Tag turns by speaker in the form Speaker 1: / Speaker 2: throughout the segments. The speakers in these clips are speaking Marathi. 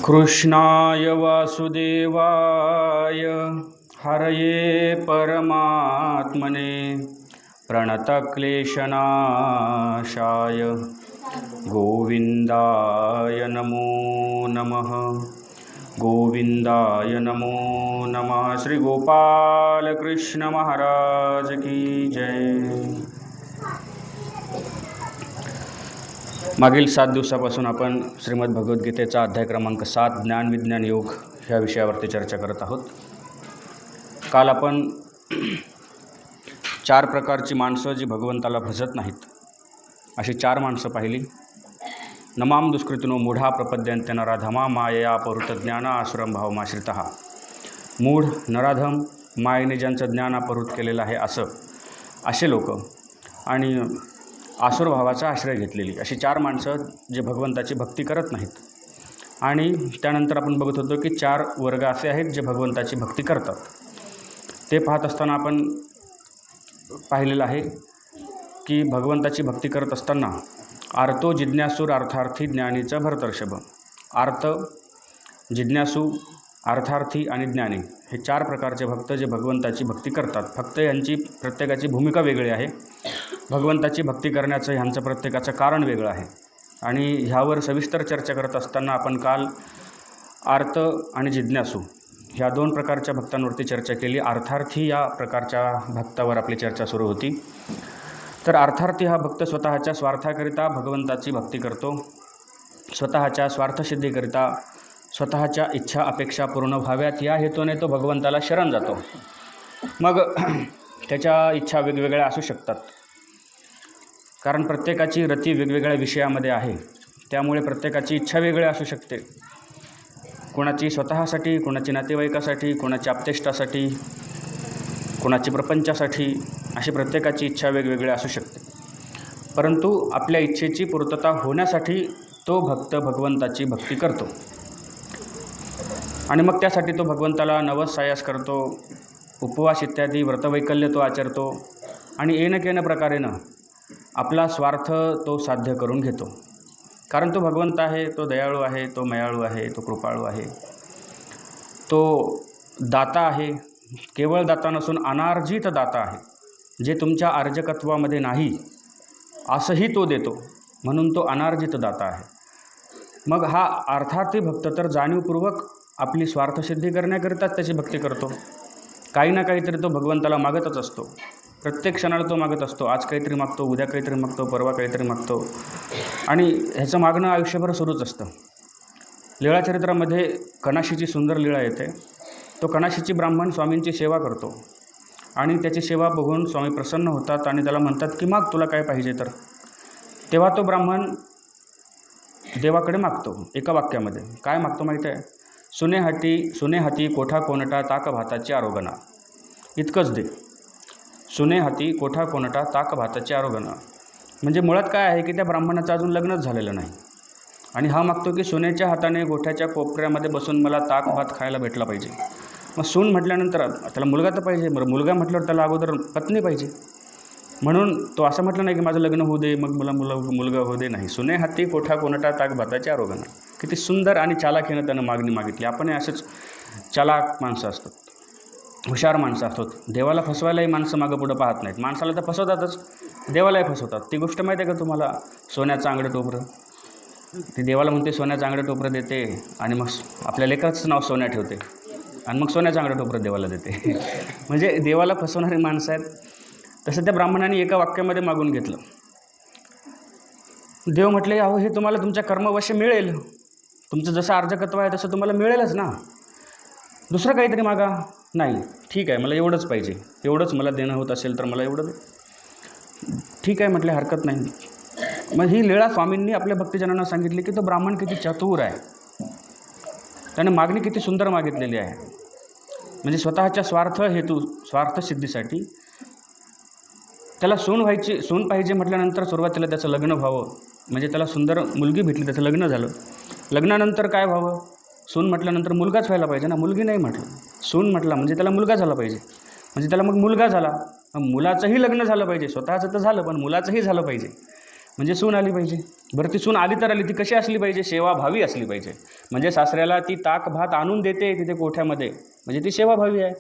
Speaker 1: कृष्णाय वासुदेवाय हरये परमात्मने प्रणतक्लेशनाशाय गोविन्दाय नमो नमः। गोविन्दाय नमो नमः। श्री गोपाल कृष्ण महाराज की जय। मागील 7 दिवसापासून आपण श्रीमद भगवद्गीतेचा अध्याय क्रमांक 7 ज्ञान विज्ञान योग ह्या विषयावरती चर्चा करत आहोत। काल आपण 4 प्रकारची माणसं जी भगवंताला भजत नाहीत अशी 4 माणसं पाहिली। नमाम दुष्कृतिनो मूढा प्रपद्यन्ते नराधमा मायया अपहृतज्ञाना आसुरं भावमाश्रितः। मूढ नराधम मायेने ज्यांचं ज्ञान अपहृत केलेलं आहे असे लोक आणि आसुर भावाचा आश्रय घेतलेली अशी 4 माणसं जे भगवंताची भक्ती करत नाहीत। आणि त्यानंतर आपण बघत होतो की 4 वर्ग असे आहेत जे भगवंताची भक्ती करतात। ते पाहत असताना आपण पाहिलेलं आहे की भगवंताची भक्ती करत असताना आर्तो जिज्ञासूर अर्थार्थी ज्ञानीचं भरतर्षभ। आर्त, जिज्ञासू, अर्थार्थी आणि ज्ञानी हे 4 प्रकारचे भक्त जे भगवंताची भक्ती करतात। फक्त यांची प्रत्येकाची भूमिका वेगळी आहे। भगवंताची भक्ती करण्याचं ह्यांचं प्रत्येकाचं कारण वेगळं आहे आणि ह्यावर सविस्तर चर्चा करत असताना आपण काल आर्त आणि जिज्ञासू ह्या 2 प्रकारच्या भक्तांवरती चर्चा केली। अर्थार्थी या प्रकारच्या भक्तावर आपली चर्चा सुरू होती। तर अर्थार्थी हा भक्त स्वतःच्या स्वार्थाकरिता भगवंताची भक्ती करतो, स्वतःच्या स्वार्थसिद्धीकरिता, स्वतःच्या इच्छा अपेक्षा पूर्ण व्हाव्यात या हेतूने तो भगवंताला शरण जातो। मग त्याच्या इच्छा वेगवेगळ्या असू शकतात, कारण प्रत्येकाची रती वेगवेगळ्या विषयामध्ये आहे, त्यामुळे प्रत्येकाची इच्छा वेगळी असू शकते। कोणाची स्वतःसाठी, कोणाची नातेवाईकासाठी, कोणाची आप्तेष्टासाठी, कोणाची प्रपंचासाठी, अशी प्रत्येकाची इच्छा वेगवेगळी असू शकते। परंतु आपल्या इच्छेची पूर्तता होण्यासाठी तो भक्त भगवंताची भक्ती करतो आणि मग त्यासाठी तो भगवंताला नवस सायास करतो, उपवास इत्यादी व्रतवैकल्य तो आचरतो आणि येणकेन प्रकारेनं आपला स्वार्थ तो साध्य करून घेतो। कारण तो भगवंत आहे, तो दयाळू आहे, तो मयाळू आहे, तो कृपाळू आहे, तो दाता आहे। केवळ दाता नसून अनार्जित दाता आहे, जे तुमच्या अर्जकत्वामध्ये नाही असंही तो देतो, म्हणून तो अनार्जित दाता आहे। मग हा अर्थार्थी भक्त तर जाणीवपूर्वक आपली स्वार्थसिद्धी करण्याकरिताच त्याची भक्ती करतो। काही ना काहीतरी तो भगवंताला मागतच असतो, प्रत्येक क्षणाला तो मागत असतो। आज काहीतरी मागतो, उद्या काहीतरी मागतो, परवा काहीतरी मागतो आणि ह्याचं मागणं आयुष्यभर सुरूच असतं। लीळाचरित्रामध्ये कणाशीची सुंदर लीळा येते। तो कणाशीची ब्राह्मण स्वामींची सेवा करतो आणि त्याची सेवा बघून स्वामी प्रसन्न होतात आणि त्याला म्हणतात की माग तुला काय पाहिजे तर। तेव्हा तो ब्राह्मण देवाकडे मागतो एका वाक्यामध्ये। काय मागतो माहिती आहे? सुने हाती कोठा कोणटा ताक भाताची आरोगणा, इतकंच दे। सुने हाती कोठा कोणटा ताक भाताची आरोगणा म्हणजे मुळात काय आहे की त्या ब्राह्मणाचं अजून लग्नच झालेलं नाही आणि हा मागतो की सोन्याच्या हाताने गोठ्याच्या कोपऱ्यामध्ये बसून मला ताक भात खायला भेटला पाहिजे। मग सून म्हटल्यानंतर त्याला मुलगा तर पाहिजे, बरं मुलगा म्हटल्यावर त्याला अगोदर पत्नी पाहिजे। म्हणून तो असं म्हटलं नाही की माझं लग्न होऊ दे मग मला मुलगा होऊ दे, नाही। सुने हाती कोठा कोणटा ताक भाताची आरोगणा, किती सुंदर आणि चालाखीनं त्यानं मागणी मागितली। आपण असेच चालाक माणसं असतात, हुशार माणसं असतात। देवाला फसवायलाही माणसं मागं पुढं पाहत नाहीत। माणसाला तर फसवतातच, देवालाही फसवतात। ती गोष्ट माहिती आहे का तुम्हाला? सोन्याचं अंगडं टोपरं, ती देवाला म्हणते सोन्याचं अंगडं टोपरं देते आणि मग आपल्या लेकराचं नाव सोन्या ठेवते आणि मग सोन्याचं अंगडं टोपरं देवाला देते म्हणजे देवाला फसवणारी माणसं आहेत। तसं त्या ब्राह्मणाने एका वाक्यामध्ये मागून घेतलं। देव म्हटले अहो हे तुम्हाला तुमच्या कर्मवश मिळेल, तुमचं जसं अर्जकत्व आहे तसं तुम्हाला मिळेलच ना, दुसरं काहीतरी मागा। नाही, ठीक आहे, मला एवढंच पाहिजे, एवढंच मला देणं होत असेल तर मला एवढं दे। ठीक आहे म्हटले, हरकत नाही। मग ही लीळा स्वामींनी आपल्या भक्तजनांना सांगितली की तो ब्राह्मण किती चतुर आहे, त्याने मागणी किती सुंदर मागितलेली आहे। म्हणजे स्वतःच्या स्वार्थसिद्धीसाठी त्याला सून पाहिजे म्हटल्यानंतर सुरुवातीला त्याचं लग्न व्हावं, म्हणजे त्याला सुंदर मुलगी भेटली, त्याचं लग्न झालं। लग्नानंतर काय व्हावं? सून म्हटल्यानंतर मुलगाच व्हायला पाहिजे ना, मुलगी नाही म्हटलं, सून म्हटला म्हणजे त्याला मुलगा झाला पाहिजे, म्हणजे त्याला मग मुलगा झाला, मग मुलाचंही लग्न झालं पाहिजे। स्वतःचं तर झालं पण मुलाचंही झालं पाहिजे। म्हणजे सून आली पाहिजे. बरं ती सून आली तर आली, ती कशी असली पाहिजे? सेवाभावी असली पाहिजे. म्हणजे सासऱ्याला ती ताक भात आणून देते तिथे कोठ्यामध्ये, म्हणजे ती सेवाभावी आहे.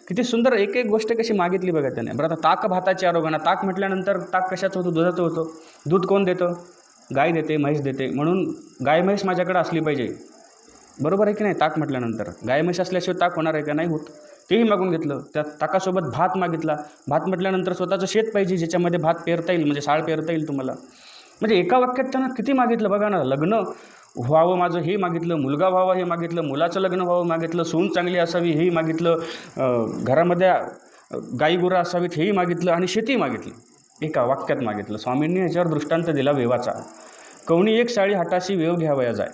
Speaker 1: किती सुंदर एक एक गोष्ट कशी मागितली बघा त्याने. बरं आता ताक भाताची आरोग्याना, ताक म्हटल्यानंतर ताक कशाचं होतं? दुधाचं होतं. दूध कोण देतं? गाय देते, म्हैस देते. म्हणून गाय म्हैस माझ्याकडे असली पाहिजे. बरोबर आहे की नाही? ताक म्हटल्यानंतर गाय म्हैस असल्याशिवाय ताक होणार आहे का? नाही होत. तेही मागून घेतलं. त्या ताकासोबत भात मागितला. भात म्हटल्यानंतर स्वतःचं शेत पाहिजे ज्याच्यामध्ये भात पेरता येईल, म्हणजे साळ पेरता येईल तुम्हाला. म्हणजे एका वाक्यात त्यानं किती मागितलं बघा ना. लग्न व्हावं माझं हे मागितलं, मुलगा व्हावा हे मागितलं, मुलाचं लग्न व्हावं मागितलं, सून चांगली असावी हेही मागितलं, घरामध्ये गाई गुरं असावीत हेही मागितलं, आणि शेती मागितली. एका वाक्यात मागितलं. स्वामींनी ह्याच्यावर दृष्टांत दिला वेवाचा. कवणी एक साळी हाताशी वेव घ्यावया जाय.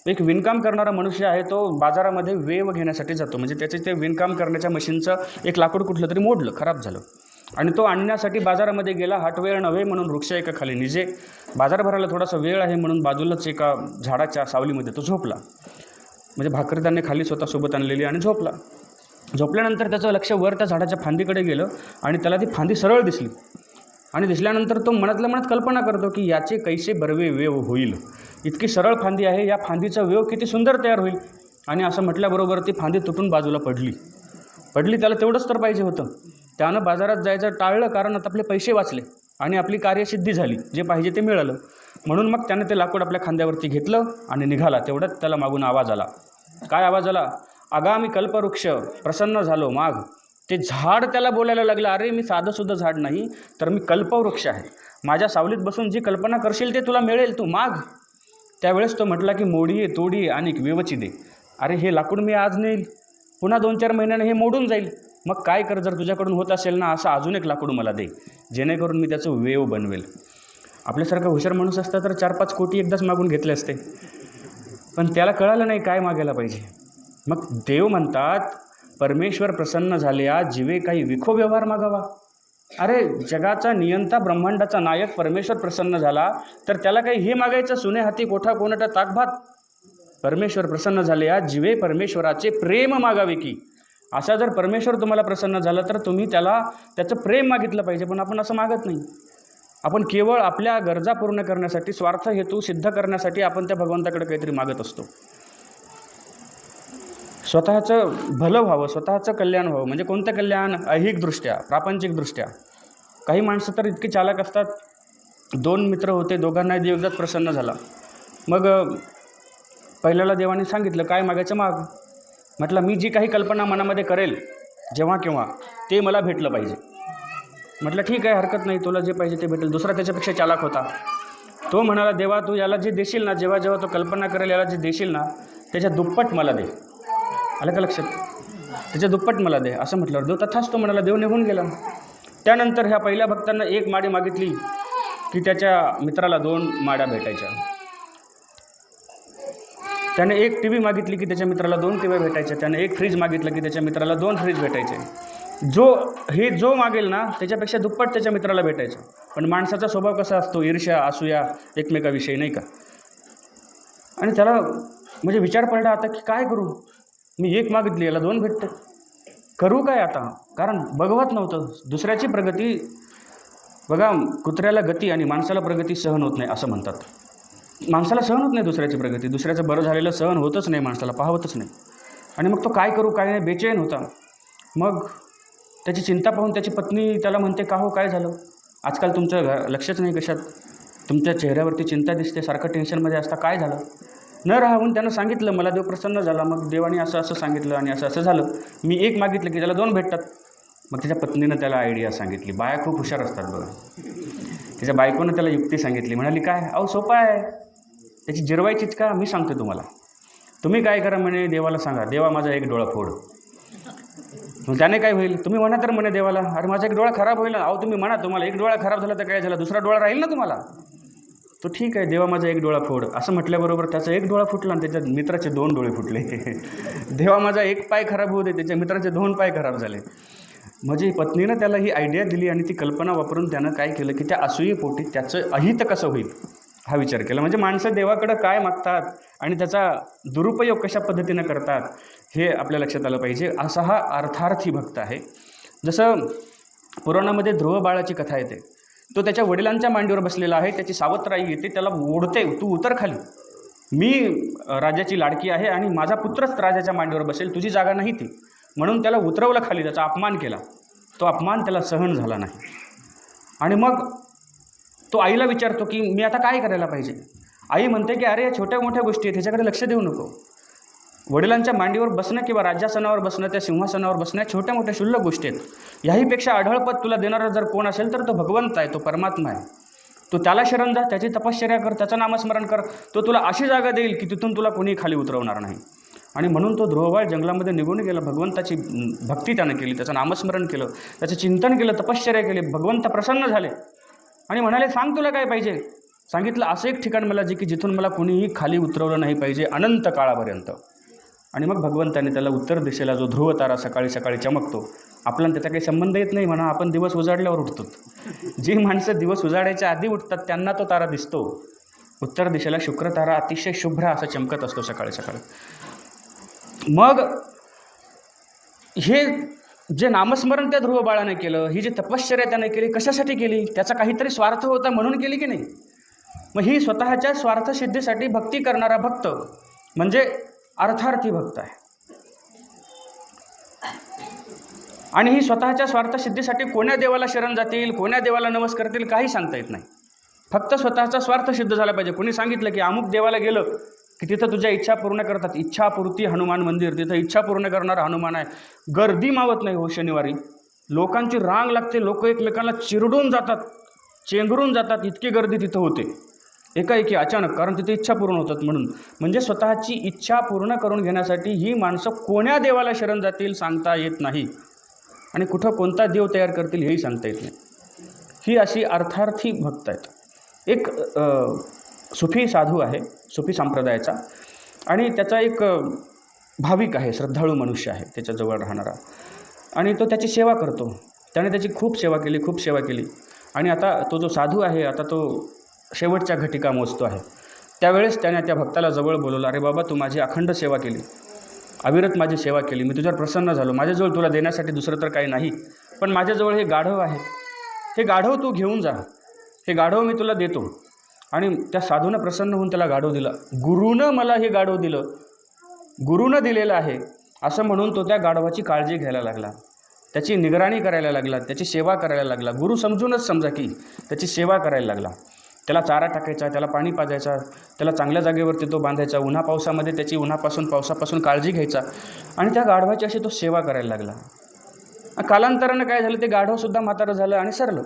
Speaker 1: एक विणकाम करणारा मनुष्य आहे, तो बाजारामध्ये वेव घेण्यासाठी जातो. म्हणजे त्याचे ते विणकाम करण्याच्या मशीनचं एक लाकूड कुठलं तरी मोडलं, खराब झालं, आणि तो आणण्यासाठी बाजारामध्ये गेला. हाट वेळ नव्हे म्हणून वृक्ष एका खाली निजे. बाजार भरायला थोडासा वेळ आहे म्हणून बाजूलाच एका झाडाच्या सावलीमध्ये तो झोपला. म्हणजे भाकरी त्याने खाली स्वतःसोबत आणलेली, आणि झोपला. झोपल्यानंतर त्याचं लक्ष वर त्या झाडाच्या फांदीकडे गेलं, आणि त्याला ती फांदी सरळ दिसली. आणि दिसल्यानंतर तो मनातल्या मनात कल्पना करतो की याचे कैसे बरवे वेव होईल. इतकी सरळ फांदी आहे, या फांदीचा वेव किती सुंदर तयार होईल. आणि असं म्हटल्याबरोबर ती फांदी तुटून बाजूला पडली. त्याला तेवढंच तर पाहिजे होतं. त्यानं बाजारात जायचं टाळलं, कारण आता आपले पैसे वाचले आणि आपली कार्यसिद्धी झाली, जे पाहिजे ते मिळालं. म्हणून मग त्यानं ते लाकूड आपल्या खांद्यावरती घेतलं आणि निघाला. तेवढ्यात त्याला मागून आवाज आला. काय आवाज आला? आगामी कल्पवृक्ष प्रसन्न झालो माग. ते झाड त्याला बोलायला लागलं, अरे मी साधंसुद्धा झाड नाही, तर मी कल्पवृक्ष आहे. माझ्या सावलीत बसून जी कल्पना करशील ते तुला मिळेल, तू माग. त्यावेळेस तो म्हटला की मोडी तोडी आणि वेवची दे. अरे हे लाकूड मी आज नेईल, पुन्हा 2-4 महिन्याने हे मोडून जाईल. मग काय कर, जर तुझ्याकडून होत असेल ना असं अजून एक लाकूड मला दे, जेणेकरून मी त्याचं वेव बनवेल. आपल्यासारखा हुशार माणूस असता तर 4-5 कोटी एकदाच मागून घेतले असते, पण त्याला कळालं नाही काय मागायला पाहिजे. मग देव म्हणतात, परमेश्वर प्रसन्न झाल्या जीवे काही विखो व्यवहार मागावा. अरे जगाचा नियंता, ब्रह्मांडाचा नायक परमेश्वर प्रसन्न झाला तर त्याला काही हे मागायचं, सुने हाती कोठा कोणता ताकभात. परमेश्वर प्रसन्न झाले आज जीवे परमेश्वराचे प्रेम मागावे की. असा जर परमेश्वर तुम्हाला प्रसन्न झाला तर तुम्ही त्याचं प्रेम मागितलं पाहिजे. पण आपण असं मागत नाही. आपण केवळ आपल्या गरजा पूर्ण करण्यासाठी, स्वार्थ हेतू सिद्ध करण्यासाठी आपण त्या भगवंताकडे काहीतरी मागत असतो. स्वतःचं भलं व्हावं, स्वतःचं कल्याण व्हावं. म्हणजे कोणतं कल्याण? ऐहिकदृष्ट्या, प्रापंचिकदृष्ट्या. काही माणसं तर इतकी चालाक असतात. 2 मित्र होते, दोघांना देव एकदाच प्रसन्न झाला. मग पहिल्याला देवाने सांगितलं काय मागायचं माग. म्हटलं मी जी काही कल्पना मनामध्ये करेल जेव्हा केव्हा ते मला भेटलं पाहिजे. म्हटलं ठीक आहे, हरकत नाही, तुला जे पाहिजे ते भेटेल. दुसरा त्याच्यापेक्षा चालाक होता. तो म्हणाला, देवा तू याला जे देशील ना, जेव्हा जेव्हा तो कल्पना करेल याला जे देशील ना त्याच्या दुप्पट मला दे. आलं का लक्षात? त्याच्या दुप्पट मला दे. असं म्हटल्यावर देव तथाच तो म्हणाला. देव निघून गेला. त्यानंतर ह्या पहिल्या भक्तांना 1 माडी मागितली की त्याच्या मित्राला 2 माड्या भेटायच्या. त्याने 1 टी व्ही मागितली की त्याच्या मित्राला 2 टी व्ही भेटायच्या. त्याने 1 फ्रीज मागितलं की त्याच्या मित्राला 2 फ्रीज भेटायचे. जो मागेल ना त्याच्यापेक्षा दुप्पट त्याच्या मित्राला भेटायचं. पण माणसाचा स्वभाव कसा असतो? ईर्ष्या, असूया एकमेकाविषयी, नाही का? आणि त्याला म्हणजे विचार पडला आता की काय करू, मी 1 मागितली याला 2 भेटते, करू काय आता? कारण बघवत नव्हतं दुसऱ्याची प्रगती. बघा, कुत्र्याला गती आणि माणसाला प्रगती सहन होत नाही असं म्हणतात. माणसाला सहन होत नाही दुसऱ्याची प्रगती. दुसऱ्याचं बरं झालेलं सहन होतच नाही माणसाला, पाहवतच नाही. आणि मग तो काय करू काय नाही बेचैन होता. मग त्याची चिंता पाहून त्याची पत्नी त्याला म्हणते, का हो काय झालं? आजकाल तुमचं लक्षच नाही कशात, तुमच्या चेहऱ्यावरती चिंता दिसते, सारखं टेन्शनमध्ये असता, काय झालं? न राहून त्यानं सांगितलं, मला देव प्रसन्न झाला. मग देवाने असं असं सांगितलं आणि असं असं झालं. मी 1 मागितलं की त्याला 2 भेटतात. मग त्याच्या पत्नीनं त्याला आयडिया सांगितली. बाया खूप हुशार असतात बघा. त्याच्या बायकोनं त्याला युक्ती सांगितली. म्हणाली काय? अहो सोपं आहे, त्याची जिरवायचीच का? मी सांगतो तुम्हाला. तुम्ही काय करा म्हणे, देवाला सांगा, देवा माझा 1 डोळा फोड. मग त्याने काय होईल? तुम्ही म्हणा तर म्हणे देवाला, अरे माझा 1 डोळा खराब होईल ना. अहो तुम्ही म्हणा, तुम्हाला 1 डोळा खराब झाला तर काय झालं, दुसरा डोळा राहील ना तुम्हाला. तो ठीक आहे, देवा माझा 1 डोळा फोड. असं म्हटल्याबरोबर त्याचा 1 डोळा फुटला आणि त्याच्या मित्राचे 2 डोळे फुटले. देवा माझा 1 पाय खराब होऊ दे, त्याच्या मित्राचे 2 पाय खराब झाले. म्हणजे पत्नीनं त्याला ही आयडिया दिली आणि ती कल्पना वापरून त्यानं काय केलं की त्या असूयेपोटी त्याचं अहित कसं होईल हा विचार केला. म्हणजे माणसं देवाकडं काय मागतात आणि त्याचा दुरुपयोग कशा पद्धतीनं करतात हे आपल्या लक्षात आलं पाहिजे. असा हा अर्थार्थी भक्त आहे. जसं पुराणामध्ये ध्रुव बाळाची कथा येते. तो त्याच्या वडिलांच्या मांडीवर बसलेला आहे, त्याची सावत्राई येते, त्याला ओढते, तू उतर खाली, मी राजाची लाडकी आहे आणि माझा पुत्रच राजाच्या मांडीवर बसेल, तुझी जागा नाही ती. म्हणून त्याला उतरवलं खाली, त्याचा अपमान केला. तो अपमान त्याला सहन झाला नाही. आणि मग तो आईला विचारतो की मी आता काय करायला पाहिजे. आई म्हणते की अरे या छोट्या मोठ्या गोष्टी आहेत, ह्याच्याकडे लक्ष देऊ नको. वडिलांच्या मांडीवर बसणं किंवा राज्यासनावर बसणं, त्या सिंहासनावर बसणं, छोट्या मोठ्या क्षुल्लक गोष्टी आहेत. याहीपेक्षा आढळपत तुला देणारा जर कोण असेल तर तो भगवंत आहे, तो परमात्मा आहे. तू त्याला शरण जा, त्याची तपश्चर्या कर, त्याचं नामस्मरण कर. तो तुला अशी जागा देईल की तिथून तुला कोणी खाली उतरवणार नाही. आणि म्हणून तो ध्रुवबाळ जंगलामध्ये निघून गेला. भगवंताची भक्ती त्यानं केली, त्याचं नामस्मरण केलं, त्याचं चिंतन केलं, तपश्चर्या केली. भगवंत प्रसन्न झाले आणि म्हणाले सांग तुला काय पाहिजे. सांगितलं असं एक ठिकाण मला की जिथून मला कोणीही खाली उतरवलं नाही पाहिजे अनंत काळापर्यंत. आणि मग भगवंताने त्याला उत्तर दिशेला जो ध्रुव तारा सकाळी सकाळी चमकतो, आपल्याला त्याचा काही संबंध येत नाही म्हणा, आपण दिवस उजाडल्यावर उठतो. जी माणसं दिवस उजाडायच्या आधी उठतात त्यांना तो तारा दिसतो. उत्तर दिशेला शुक्र तारा अतिशय शुभ्र असा चमकत असतो सकाळी सकाळी. मग हे जे नामस्मरण त्या ध्रुव बाळाने केलं, ही जी तपश्चर्या त्याने केली, कशासाठी केली, त्याचा काहीतरी स्वार्थ होता म्हणून केली की नाही. मग ही स्वतःच्या स्वार्थसिद्धीसाठी भक्ती करणारा भक्त म्हणजे अर्थार्थी भक्त आहे. आणि ही स्वतःच्या स्वार्थसिद्धीसाठी कोण्या देवाला शरण जातील, कोण्या देवाला नमस करतील काही सांगता येत नाही. फक्त स्वतःचा स्वार्थ सिद्ध झाला पाहिजे. कोणी सांगितलं की अमुक देवाला गेलं की तिथं तुझ्या इच्छा पूर्ण करतात, इच्छापूर्ती हनुमान मंदिर, तिथं इच्छा पूर्ण करणारा हनुमान आहे. गर्दी मावत नाही हो शनिवारी, लोकांची रांग लागते, लोक एकमेकांना चिरडून जातात, चेंगरून जातात, इतकी गर्दी तिथं होते एकाएकी अचानक, कारण तिथे इच्छा पूर्ण होतात म्हणून. म्हणजे स्वतःची इच्छा पूर्ण करून घेण्यासाठी ही माणसं कोण्या देवाला शरण जातील सांगता येत नाही. आणि कुठं कोणता देव तयार करतील हेही सांगता येत नाही. ही अशी अर्थार्थी भक्त आहेत. एक सुफी साधू आहे, सुफी संप्रदायाचा, आणि त्याचा एक भाविक आहे, श्रद्धाळू मनुष्य आहे त्याच्याजवळ राहणारा, आणि तो त्याची सेवा करतो. त्याने त्याची खूप सेवा केली. आणि आता तो जो साधू आहे, आता तो शेवटच्या घटिका मोजतो आहे. त्यावेळेस त्याने त्या भक्ताला जवळ बोलवलं, अरे बाबा तू माझी अखंड सेवा केली, अविरत माझी सेवा केली, मी तुझ्यावर प्रसन्न झालो. माझ्याजवळ तुला देण्यासाठी दुसरं तर काही नाही, पण माझ्याजवळ हे गाढव आहे, हे गाढव तू घेऊन जा, हे गाढव मी तुला देतो. आणि त्या साधूनं प्रसन्न होऊन त्याला गाढव दिलं. गुरुनं मला हे गाढव दिलं, गुरुनं दिलेलं आहे असं म्हणून तो त्या गाढवाची काळजी घ्यायला लागला, त्याची निगराणी करायला लागला, त्याची सेवा करायला लागला. गुरु समजूनच समजा की त्याची सेवा करायला लागला. त्याला चारा टाकायचा, त्याला पाणी पाजायचा, त्याला चांगल्या जागेवरती तो बांधायचा, उन्हा पावसामध्ये त्याची पावसापासून काळजी घ्यायचा. आणि त्या गाढवाची अशी तो सेवा करायला लागला. कालांतरानं काय झालं, ते गाढवसुद्धा म्हातारं झालं आणि सरलं.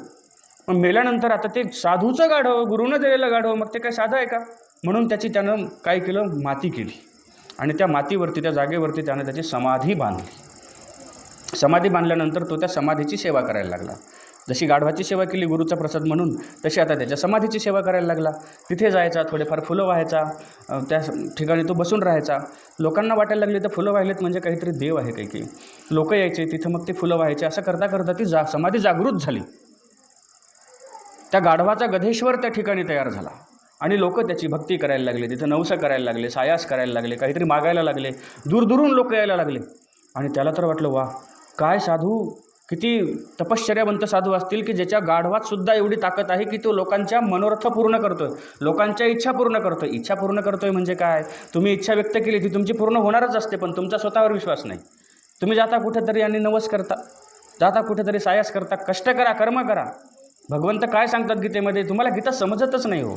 Speaker 1: मग मेल्यानंतर आता ते साधूचं गाढव, गुरुनं दिलेलं गाढव, मग ते काय साधं आहे का. म्हणून त्यानं काय केलं, माती केली. आणि त्या मातीवरती, त्या जागेवरती त्यानं त्याची समाधी बांधली. समाधी बांधल्यानंतर तो त्या समाधीची सेवा करायला लागला. जशी गाढवाची सेवा केली गुरुचा प्रसाद म्हणून, तशी आता त्याच्या समाधीची सेवा करायला लागला. तिथे जायचा, थोडेफार फुलं व्हायचा, त्या ठिकाणी तो बसून राहायचा. लोकांना वाटायला लागले तर फुलं वाहिलेत म्हणजे काहीतरी देव आहे काही. लोक यायचे तिथं, मग ते फुलं व्हायचे. असं करता करता ती समाधी जागृत झाली. त्या गाढवाचा गधेश्वर त्या ठिकाणी तयार झाला आणि लोक त्याची भक्ती करायला लागले, तिथं नवसं करायला लागले, सायास करायला लागले, काहीतरी मागायला लागले, दूरदूरून लोक यायला लागले. आणि त्याला तर वाटलं वा काय साधू, किती तपश्चर्यावंत साधू असतील की ज्याच्या गाढवात सुद्धा एवढी ताकद आहे की तो लोकांच्या मनोरथ पूर्ण करतोय, लोकांच्या इच्छा पूर्ण करतोय. इच्छा पूर्ण करतोय म्हणजे काय, तुम्ही इच्छा व्यक्त केली ती तुमची पूर्ण होणारच असते, पण तुमचा स्वतःवर विश्वास नाही. तुम्ही जाता कुठेतरी आणि नवस करता, जाता कुठेतरी सायास करता, कष्ट करा, कर्म करा. भगवंत काय सांगतात गीतेमध्ये, तुम्हाला गीता समजतच नाही हो.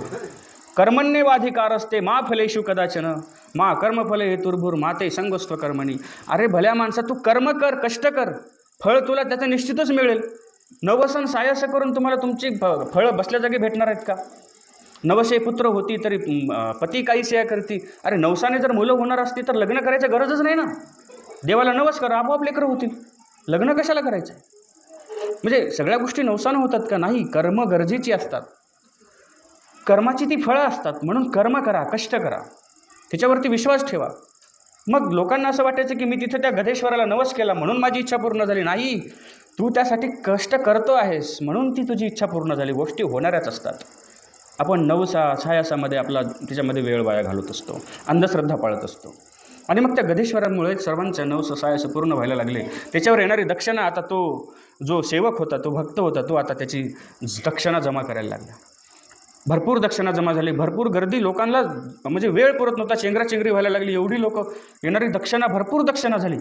Speaker 1: कर्मण्येवाधिकारस्ते मा फलेषु कदाचन मा कर्मफले हेतुर्भूर माते संगस्त्व कर्मणी. अरे भल्या माणसा, तू कर्म कर, कष्ट कर, फळ तुला त्याचं निश्चितच मिळेल. नवसन सायास करून तुम्हाला तुमची फळं बसल्या जागी भेटणार आहेत का. नवसे पुत्र होती तरी पती काही सेवा करती. अरे नवसाने जर मुलं होणार असती तर लग्न करायची गरजच नाही ना. देवाला नवस करा, आपोआप लेकरं होतील, लग्न कशाला करायचं. म्हणजे सगळ्या गोष्टी नवसानं होतात का, नाही. कर्म गरजेची असतात, कर्माची ती फळं असतात. म्हणून कर्म करा, कष्ट करा, त्याच्यावरती विश्वास ठेवा. मग लोकांना असं वाटायचं की मी तिथं त्या गधेश्वराला नवस केला म्हणून माझी इच्छा पूर्ण झाली. नाही, तू त्यासाठी कष्ट करतो आहेस म्हणून ती तुझी इच्छा पूर्ण झाली. गोष्टी होणाऱ्याच असतात. आपण नवसा छायासामध्ये आपला त्याच्यामध्ये वेळ वाया घालवत असतो, अंधश्रद्धा पाळत असतो. आणि मग त्या गधेश्वरांमुळे सर्वांच्या नवससाय असं पूर्ण व्हायला लागले. त्याच्यावर येणारी दक्षिणा, आता तो जो सेवक होता, तो भक्त होता, तो आता त्याची दक्षिणा जमा करायला लागला. भरपूर दक्षिणा जमा झाली, भरपूर गर्दी, लोकांना म्हणजे वेळ पुरत नव्हता, चेंगराचेंगरी व्हायला लागली, एवढी लोक येणारी दक्षिणा, भरपूर दक्षिणा झाली.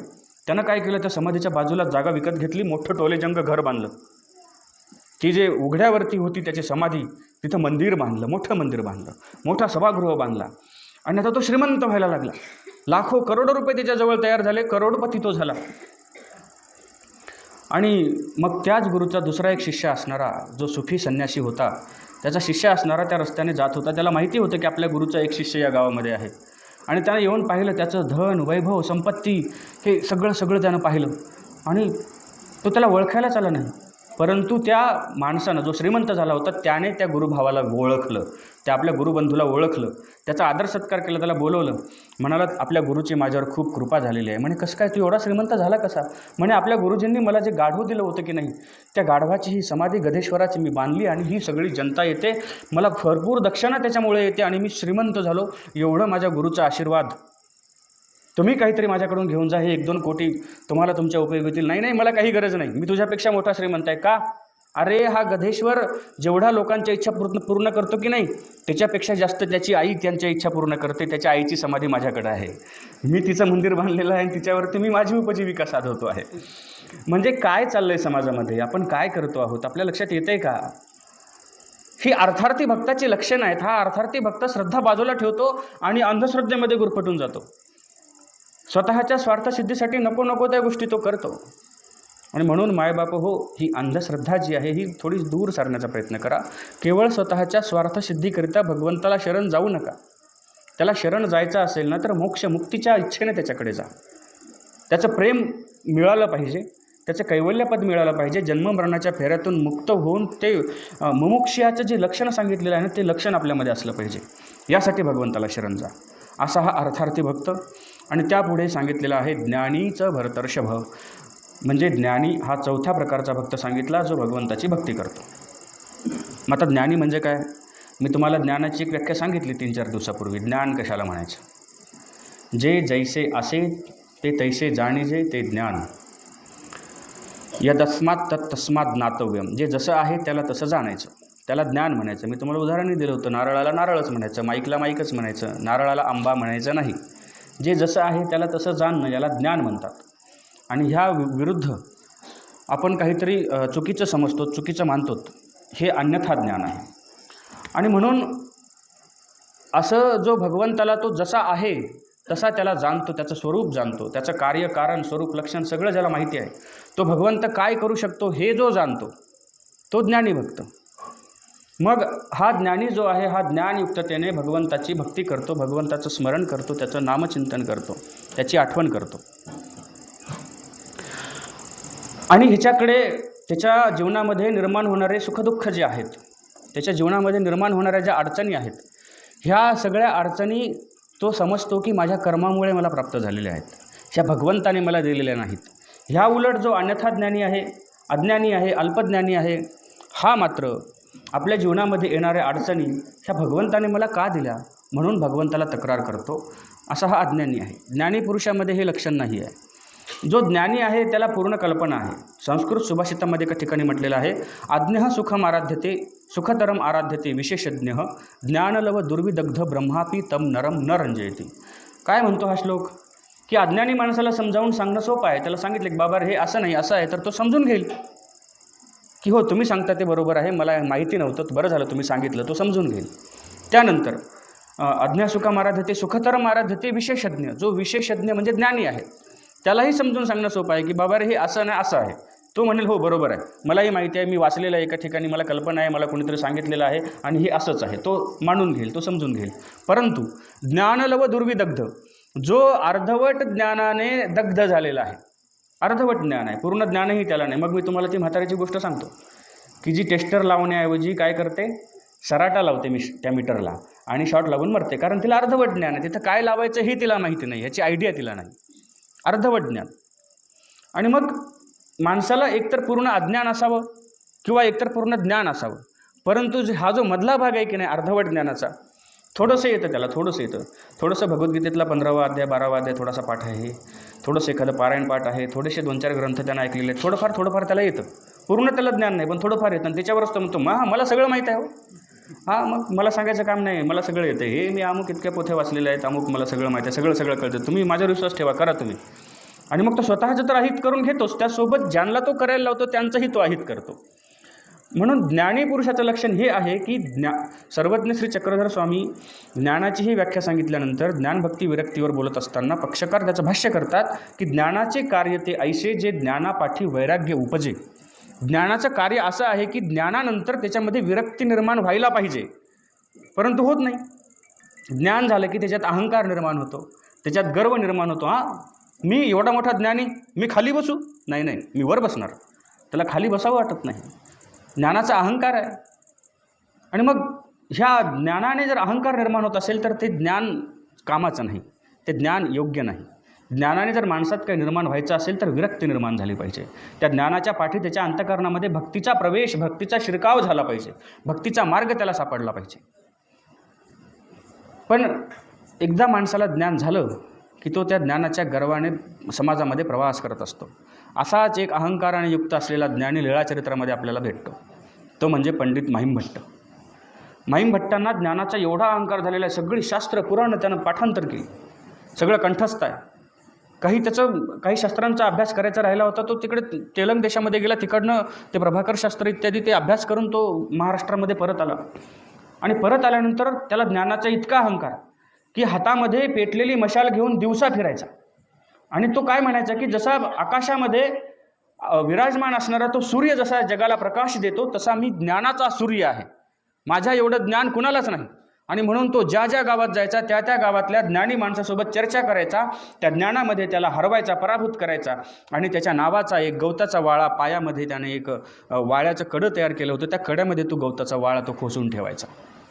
Speaker 1: त्यानं काय केलं, त्या समाधीच्या बाजूला जागा विकत घेतली, मोठं टोलेजंग घर बांधलं. ती जे उघड्यावरती होती त्याची समाधी, तिथं मंदिर बांधलं, मोठं मंदिर बांधलं, मोठा सभागृह बांधला. आणि आता तो श्रीमंत व्हायला लागला. लाखो करोडो रुपये त्याच्याजवळ तयार झाले, करोडपती तो झाला. आणि मग त्याच गुरुचा दुसरा एक शिष्य असणारा, जो सुफी संन्यासी होता, त्याचा शिष्य असणारा त्या रस्त्याने जात होता. त्याला माहिती होतं की आपल्या गुरुचा एक शिष्य या गावामध्ये आहे. आणि त्यानं येऊन पाहिलं, त्याचं धन, वैभव, संपत्ती हे सगळं त्यानं पाहिलं. आणि तो त्याला ओळखायलाच आला नाही. परंतु त्या माणसानं, जो श्रीमंत झाला होता, त्याने त्या गुरुभावाला ओळखलं, त्या आपल्या गुरुबंधूला ओळखलं, त्याचा आदर सत्कार केला, त्याला बोलवलं. म्हणाला, आपल्या गुरुची माझ्यावर खूप कृपा झालेली आहे. म्हणे, कसं काय, तू एवढा श्रीमंत झाला कसा? म्हणे, आपल्या गुरुजींनी मला जे गाढव दिलं होतं की नाही, त्या गाढवाची ही समाधी गधेश्वराची मी बांधली आणि ही सगळी जनता येते, मला भरपूर दक्षिणा त्याच्यामुळे येते आणि मी श्रीमंत झालो. एवढं माझ्या गुरुचा आशीर्वाद, तुम्ही काहीतरी माझ्याकडून घेऊन जा, हे 1-2 कोटी तुम्हाला तुमच्या उपयोग होतील. नाही, मला काही गरज नाही, मी तुझ्यापेक्षा मोठा श्रीमंत आहे. का? अरे, हा गधेश्वर जेवढा लोकांच्या इच्छा पूर्ण करतो की नाही, त्याच्यापेक्षा जास्त त्याची आई त्यांच्या इच्छा पूर्ण करते. त्याच्या आईची समाधी माझ्याकडे आहे, मी तिचं मंदिर बांधलेलं आहे आणि तिच्यावरती मी माझी उपजीविका साधवतो आहे. म्हणजे काय चाललंय समाजामध्ये, आपण काय करतो आहोत, आपल्या लक्षात येतंय का? ही अर्थार्थी भक्ताची लक्षणं आहेत. हा अर्थार्थी भक्त श्रद्धा बाजूला ठेवतो आणि अंधश्रद्धेमध्ये गुरफटून जातो. स्वतःच्या स्वार्थसिद्धीसाठी नको त्या गोष्टी तो करतो. आणि म्हणून मायबाप हो, ही अंधश्रद्धा जी आहे ही थोडी दूर सारण्याचा प्रयत्न करा. केवळ स्वतःच्या स्वार्थसिद्धीकरिता भगवंताला शरण जाऊ नका. त्याला शरण जायचं असेल ना, तर मोक्ष मुक्तीच्या इच्छेने त्याच्याकडे जा. त्याचं प्रेम मिळालं पाहिजे, त्याचं कैवल्यपद मिळालं पाहिजे. जन्ममरणाच्या फेऱ्यातून मुक्त होऊन ते मुमुक्षयाचं जे लक्षण सांगितलेलं आहे ना, ते लक्षण आपल्यामध्ये असलं पाहिजे. यासाठी भगवंताला शरण जा, असा हा अर्थार्थी भक्त. आणि त्यापुढे सांगितलेलं आहे ज्ञानीचं भरतर्षभ, म्हणजे ज्ञानी हा चौथ्या प्रकारचा भक्त सांगितला, जो भगवंताची भक्ती करतो. मग आता ज्ञानी म्हणजे काय? मी तुम्हाला ज्ञानाची एक व्याख्या सांगितली 3-4 दिवसापूर्वी. ज्ञान कशाला म्हणायचं? जे जैसे असे ते तैसे जाणीजे ते ज्ञान. यदस्मात् तत्तस्मात् ज्ञातव्यम. जे जसं आहे त्याला तसं जाणायचं, त्याला ज्ञान म्हणायचं. मी तुम्हाला उदाहरणही दिलं होतं. नारळाला नारळच म्हणायचं, माईकला माईकच म्हणायचं, नारळाला आंबा म्हणायचं नाही. जे जसं आहे त्याला तसं जाणणं, याला ज्ञान म्हणतात. आणि ह्या विरुद्ध आपण काहीतरी चुकीचं समजतो, चुकीचं मानतो, हे अन्यथा ज्ञान आहे. आणि म्हणून असं जो भगवंताला तो जसा आहे तसा त्याला जाणतो, त्याचं स्वरूप जाणतो, त्याचं कार्य, कारण, स्वरूप, लक्षण सगळं ज्याला माहिती आहे, तो भगवंत काय करू शकतो हे जो जाणतो, तो ज्ञानी भक्त. मग हा ज्ञानी जो आहे, हा ज्ञानयुक्ततेने भगवंताची भक्ती करतो, भगवंताचं स्मरण करतो, त्याचं नामचिंतन करतो, त्याची आठवण करतो. आणि ह्याच्याकडे त्याच्या जीवनामध्ये निर्माण होणारे सुखदुःख जे आहेत, त्याच्या जीवनामध्ये निर्माण होणाऱ्या ज्या अडचणी आहेत, ह्या सगळ्या अडचणी तो समजतो की माझ्या कर्मामुळे मला प्राप्त झालेल्या आहेत, ह्या भगवंताने मला दिलेल्या नाहीत. ह्या उलट जो अन्यथा ज्ञानी आहे, अज्ञानी आहे, अल्पज्ञानी आहे, हा मात्र आपल्या जीवनामध्ये येणाऱ्या अडचणी ह्या भगवंताने मला का दिल्या म्हणून भगवंताला तक्रार करतो, असा हा अज्ञानी आहे. ज्ञानी पुरुषामध्ये हे लक्षण नाही आहे. जो ज्ञानी आहे त्याला पूर्ण कल्पना आहे. संस्कृत सुभाषितामध्ये एका ठिकाणी म्हटलेलं आहे, आज्ञः सुखम आराध्यते सुखतरम आराध्यते विशेषज्ञ ज्ञानलव दुर्विदग्ध ब्रह्मापी तम नरम न रंजयती. काय म्हणतो हा श्लोक? की अज्ञानी माणसाला समजावून सांगणं सोपं आहे. त्याला सांगितलं की बाबा हे असं नाही असं आहे, तर तो समजून घेईल की हो तुम्ही सांगता ते बरोबर आहे, मला माहिती नव्हतं, बरं झालं तुम्ही सांगितलं, तो समजून घेईल. त्यानंतर अज्ञासुखम आराध्यते सुखतरम आराध्यते विशेषज्ञ, जो विशेषज्ञ म्हणजे ज्ञानी आहे, त्यालाही समजून सांगणं सोपं आहे की बाबा हे असं नाही असं आहे. तो म्हणेल हो बरोबर आहे, मलाही माहिती आहे, मी वाचलेलं आहे एका ठिकाणी, मला कल्पना आहे, मला कोणीतरी सांगितलेलं आहे आणि हे असंच आहे, तो मानून घेईल, तो समजून घेईल. परंतु ज्ञानलव दुर्विदग्ध, जो अर्धवट ज्ञानाने दग्ध झालेला आहे, अर्धवट ज्ञान आहे, पूर्ण ज्ञानही त्याला नाही. मग मी तुम्हाला ती म्हातारीची गोष्ट सांगतो की जी टेस्टर लावण्याऐवजी काय करते, सराटा लावते त्या मीटरला आणि शॉर्ट लावून मरते, कारण तिला अर्धवट ज्ञान आहे. तिथं काय लावायचं हे तिला माहिती नाही, ह्याची आयडिया तिला नाही, अर्धवट ज्ञान. आणि मग माणसाला एकतर पूर्ण अज्ञान असावं किंवा एकतर पूर्ण ज्ञान असावं, परंतु हा जो मधला भाग आहे की नाही अर्धवट ज्ञानाचा, थोडंसं येतं त्याला, थोडंसं येतं. थोडंसं भगवद्गीतेतला 15वा अध्याय 12वा अध्याय थोडासा पाठ आहे, थोडंसं एखादं पारायण पाठ आहे, थोडेसे 2-4 ग्रंथ त्यानं ऐकलेले आहेत. थोडंफार त्याला येतं. पूर्ण त्याला ज्ञान नाही, पण थोडंफार येतं. आणि त्याच्यावरच तो म्हणतो, मला सगळं माहीत आहे हो. हां, मग मला सांगायचं काम नाही, मला सगळं येतं. हे मी अमुक इतक्या पोथ्या वाचलेल्या आहेत, अमुक मला सगळं माहीत आहे, सगळं कळतं. तुम्ही माझ्यावर विश्वास ठेवा, करा तुम्ही. आणि मग तो स्वतःचं तर अहित करून घेतोच, त्यासोबत ज्यांना तो करायला लावतो त्यांचंही तो अहित करतो. म्हणून ज्ञानी पुरुषाचं लक्षण हे आहे की सर्वज्ञ श्री चक्रधर स्वामी ज्ञानाचीही व्याख्या सांगितल्यानंतर ज्ञानभक्ती विरक्तीवर बोलत असताना पक्षकार त्याचं भाष्य करतात की ज्ञानाचे कार्य ते ऐसे जे ज्ञानापाठी वैराग्य उपजे. ज्ञानाचं कार्य असं आहे की ज्ञानानंतर त्याच्यामध्ये विरक्ती निर्माण व्हायला पाहिजे, परंतु होत नाही. ज्ञान झालं की त्याच्यात अहंकार निर्माण होतो, त्याच्यात गर्व निर्माण होतो. मी एवढा मोठा ज्ञानी, मी खाली बसू? नाही, मी वर बसणार. त्याला खाली बसावं वाटत नाही. ज्ञानाचा अहंकार आहे. आणि मग ह्या ज्ञानाने जर अहंकार निर्माण होत असेल तर ते ज्ञान कामाचं नाही, ते ज्ञान योग्य नाही. ज्ञानाने जर माणसात काही निर्माण व्हायचं असेल तर विरक्ती निर्माण झाली पाहिजे. त्या ज्ञानाच्या पाठी त्याच्या अंतःकरणामध्ये भक्तीचा प्रवेश, भक्तीचा शिरकाव झाला पाहिजे, भक्तीचा मार्ग त्याला सापडला पाहिजे. पण एकदा माणसाला ज्ञान झालं की तो त्या ज्ञानाच्या गर्वाने समाजामध्ये प्रवास करत असतो. असाच एक अहंकाराने युक्त असलेला ज्ञानी लीळाचरित्रामध्ये आपल्याला भेटतो. तो म्हणजे पंडित माहिमभट्ट. माहिमभट्टांना ज्ञानाचा एवढा अहंकार झालेला आहे, सगळी शास्त्र पुराणं त्यानं पाठांतर केली, सगळं कंठस्थ आहे. काही शास्त्रांचा अभ्यास करायचा राहिला होता, तो तिकडे तेलंग देशामध्ये गेला, तिकडनं ते प्रभाकर शास्त्र इत्यादी ते अभ्यास करून तो महाराष्ट्रामध्ये परत आला. आणि परत आल्यानंतर त्याला ज्ञानाचा इतका अहंकार की हातामध्ये पेटलेली मशाल घेऊन दिवसा फिरायचा. आणि तो काय म्हणायचा की जसा आकाशामध्ये विराजमान असणारा तो सूर्य जसा जगाला प्रकाश देतो तसा मी ज्ञानाचा सूर्य आहे, माझ्या एवढं ज्ञान कुणालाच नाही. आणि म्हणून तो ज्या ज्या गावात जायचा त्या गावातल्या ज्ञानी माणसासोबत चर्चा करायचा, त्या ज्ञानामध्ये त्याला हरवायचा, पराभूत करायचा. आणि त्याच्या नावाचा एक गवताचा वाळा, पायामध्ये त्याने एक वाळ्याचं कडं तयार केलं होतं, त्या कड्यामध्ये तो गवताचा वाळा तो खोसून ठेवायचा.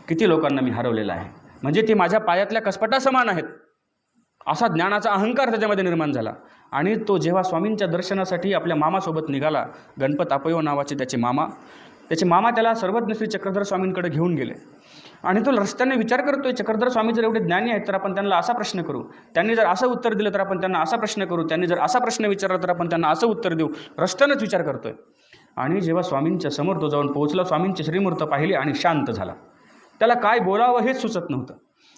Speaker 1: किती लोकांना मी हरवलेला आहे, म्हणजे ती माझ्या पायातल्या कसपटा समान आहेत, असा ज्ञानाचा अहंकार त्याच्यामध्ये निर्माण झाला. आणि तो जेव्हा स्वामींच्या दर्शनासाठी आपल्या मामासोबत निघाला, गणपत आपयो नावाचे त्याचे मामा त्याला सर्वज्ञ श्री चक्रधर स्वामींकडे घेऊन गेले. आणि तो रस्त्याने विचार करतोय, चक्रधर स्वामी जर एवढे ज्ञानी आहेत तर आपण त्यांना असा प्रश्न करू, त्यांनी जर असं उत्तर दिलं तर आपण त्यांना असा प्रश्न करू, त्यांनी जर असा प्रश्न विचारला तर आपण त्यांना असं उत्तर देऊ. रस्त्यानेच विचार करतोय. आणि जेव्हा स्वामींच्या समोर तो जाऊन पोहोचला, स्वामींची श्रीमूर्त पाहिली आणि शांत झाला. त्याला काय बोलावं हेच सुचत नव्हतं.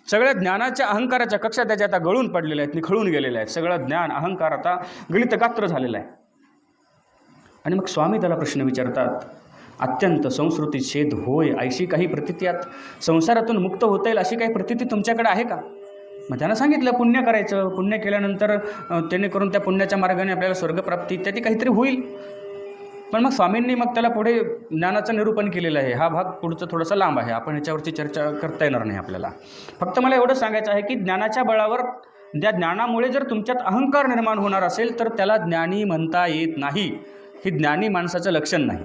Speaker 1: सगळ्या ज्ञानाच्या अहंकाराच्या कक्षा त्याच्या आता गळून पडलेल्या आहेत, निखळून गेलेल्या आहेत. सगळं ज्ञान अहंकार आता गलितगात्र झालेला आहे. आणि मग स्वामी त्याला प्रश्न विचारतात, अत्यंत संस्कृती छेद होय ऐशी काही प्रतीत्यात, संसारातून मुक्त होता येईल अशी काही प्रतीती तुमच्याकडे आहे का? मग त्यानं सांगितलं, पुण्य करायचं, पुण्य केल्यानंतर त्याने करून त्या पुण्याच्या मार्गाने आपल्याला स्वर्गप्राप्ती इत्यादी काहीतरी होईल. पण मग स्वामींनी मग त्याला पुढे ज्ञानाचं निरूपण केलेलं आहे. हा भाग पुढचं थोडासा लांब आहे, आपण ह्याच्यावरची चर्चा करता येणार नाही आपल्याला. फक्त मला एवढं सांगायचं आहे की ज्ञानाच्या बळावर, त्या ज्ञानामुळे जर तुमच्यात अहंकार निर्माण होणार असेल तर त्याला ज्ञानी म्हणता येत नाही. ही ज्ञानी माणसाचं लक्षण नाही.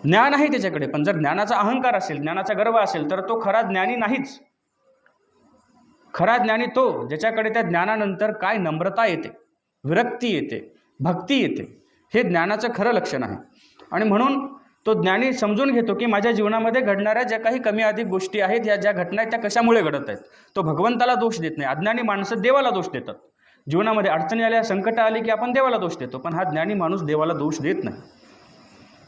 Speaker 1: ज्ञान आहे त्याच्याकडे, पण जर ज्ञानाचा अहंकार असेल, ज्ञानाचा गर्व असेल तर तो खरा ज्ञानी नाहीच. खरा ज्ञानी तो ज्याच्याकडे त्या ज्ञानानंतर काय नम्रता येते, विरक्ती येते, भक्ती येते. हे ज्ञानाचं खरं लक्षण आहे. आणि म्हणून तो ज्ञानी समजून घेतो की माझ्या जीवनामध्ये घडणाऱ्या ज्या काही कमी अधिक गोष्टी आहेत, या ज्या घटना आहेत त्या कशामुळे घडत आहेत. तो भगवंताला दोष देत नाही. अज्ञानी माणसं देवाला दोष देतात. जीवनामध्ये अडचणी आल्या, संकट आली की आपण देवाला दोष देतो, पण हा ज्ञानी माणूस देवाला दोष देत नाही.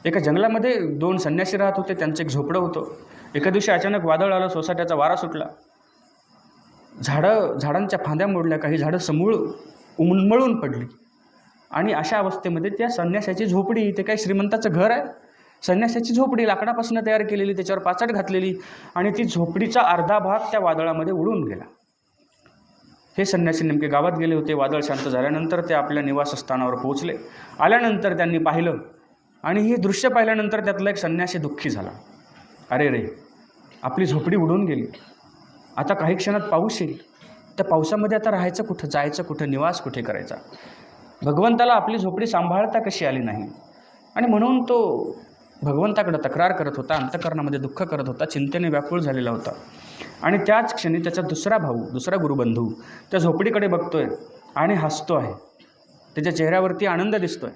Speaker 1: एका जंगलामध्ये 2 संन्यासी राहत होते, त्यांचं एक झोपडं होतं. एका दिवशी अचानक वादळ आलं, सोसाट्याचा वारा सुटला, झाडांच्या फांद्या मोडल्या, काही झाडं समूळ उन्मळून पडली. आणि अशा अवस्थेमध्ये त्या संन्यासाची झोपडी, ते काही श्रीमंताचं घर आहे, संन्यासाची झोपडी लाकडापासून तयार केलेली, त्याच्यावर पाचट घातलेली, आणि ती झोपडीचा अर्धा भाग त्या वादळामध्ये उडून गेला. हे संन्यासी नेमके गावात गेले होते. वादळ शांत झाल्यानंतर ते आपल्या निवासस्थानावर पोहोचले. आल्यानंतर त्यांनी पाहिलं, आणि हे दृश्य पाहिल्यानंतर त्यातला एक संन्यासी दुःखी झाला. अरे रे, आपली झोपडी उडून गेली, आता काही क्षणात पाऊस येईल, त्या पावसामध्ये आता राहायचं कुठं, जायचं कुठं, निवास कुठे करायचा. भगवंताला आपली झोपडी सांभाळता कशी आली नाही. आणि म्हणून तो भगवंताकडे तक्रार करत होता, अंतःकरणामध्ये दुःख करत होता, चिंतेने व्याकुळ झालेला होता. आणि त्याच क्षणी त्याचा दुसरा भाऊ, दुसरा गुरुबंधू त्या झोपडीकडे बघतोय आणि हसतो आहे. त्याच्या चेहऱ्यावरती आनंद दिसतोय,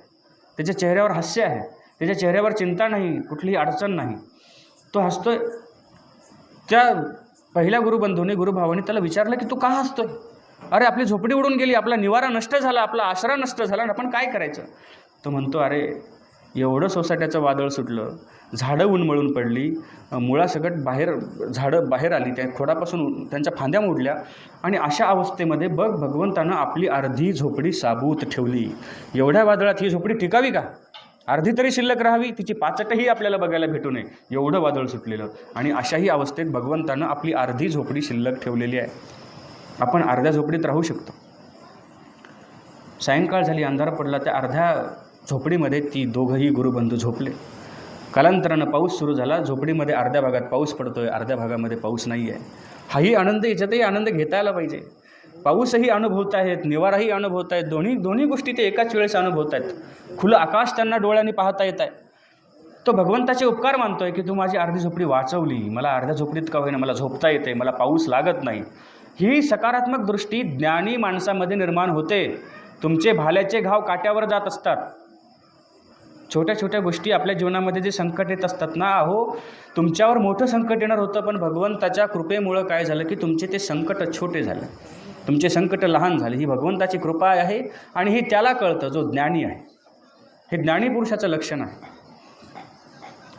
Speaker 1: त्याच्या चेहऱ्यावर हास्य आहे, त्याच्या चेहऱ्यावर चिंता नाही, कुठलीही अडचण नाही, तो हसतोय. त्या पहिल्या गुरुबंधूने गुरुभावाने त्याला विचारलं की तू का हसतोय? अरे आपली झोपडी उडून गेली, आपला निवारा नष्ट झाला, आपला आसरा नष्ट झाला, आपण काय करायचं? तो म्हणतो अरे एवढं सोसाट्याचं वादळ सुटलं, झाडं उन्मळून पडली, मुळासकट झाडं बाहेर आली, त्या खोडापासून त्यांच्या फांद्या मोडल्या, आणि अशा अवस्थेमध्ये बघ भगवंतानं आपली अर्धी झोपडी साबूत ठेवली. एवढ्या वादळात ही झोपडी टिकावी का? अर्धी तरी शिल्लक राहावी, तिची पाचटही आपल्याला बघायला भेटू नये, एवढं वादळ सुटलेलं. आणि अशाही अवस्थेत भगवंतानं आपली अर्धी झोपडी शिल्लक ठेवलेली आहे. आपण अर्ध्या झोपडीत राहू शकतो. सायंकाळ झाली, अंधार पडला, त्या अर्ध्या झोपडीमध्ये ती दोघंही गुरुबंधू झोपले. कालांतरानं पाऊस सुरू झाला. झोपडीमध्ये अर्ध्या भागात पाऊस पडतोय, अर्ध्या भागामध्ये पाऊस नाही आहे. हाही आनंद, याच्यातही आनंद घेता आला पाहिजे. पाऊसही अनुभवत आहेत, निवाराही अनुभवत आहेत, दोन्ही गोष्टी ते एकाच वेळेस अनुभवत आहेत. खुलं आकाश त्यांना डोळ्यांनी पाहता येत आहे. तो भगवंताचे उपकार मानतोय की तू माझी अर्धी झोपडी वाचवली, मला अर्ध्या झोपडीत का होईना मला झोपता येते, मला पाऊस लागत नाही. ही सकारात्मक दृष्टी ज्ञानी माणसामध्ये निर्माण होते. तुमचे भाल्याचे घाव काट्यावर जात असतात. छोट्या छोट्या गोष्टी आपल्या जीवनामध्ये जे संकट येत असतात ना, तुमच्यावर मोठं संकट येणार होतं, पण भगवंताच्या कृपेमुळं काय झालं की तुमचे ते संकट छोटे झाले, तुमचे संकट लहान झाले. ही भगवंताची कृपा आहे आणि ही त्याला कळतं जो ज्ञानी आहे. हे ज्ञानी पुरुषाचं लक्षण आहे.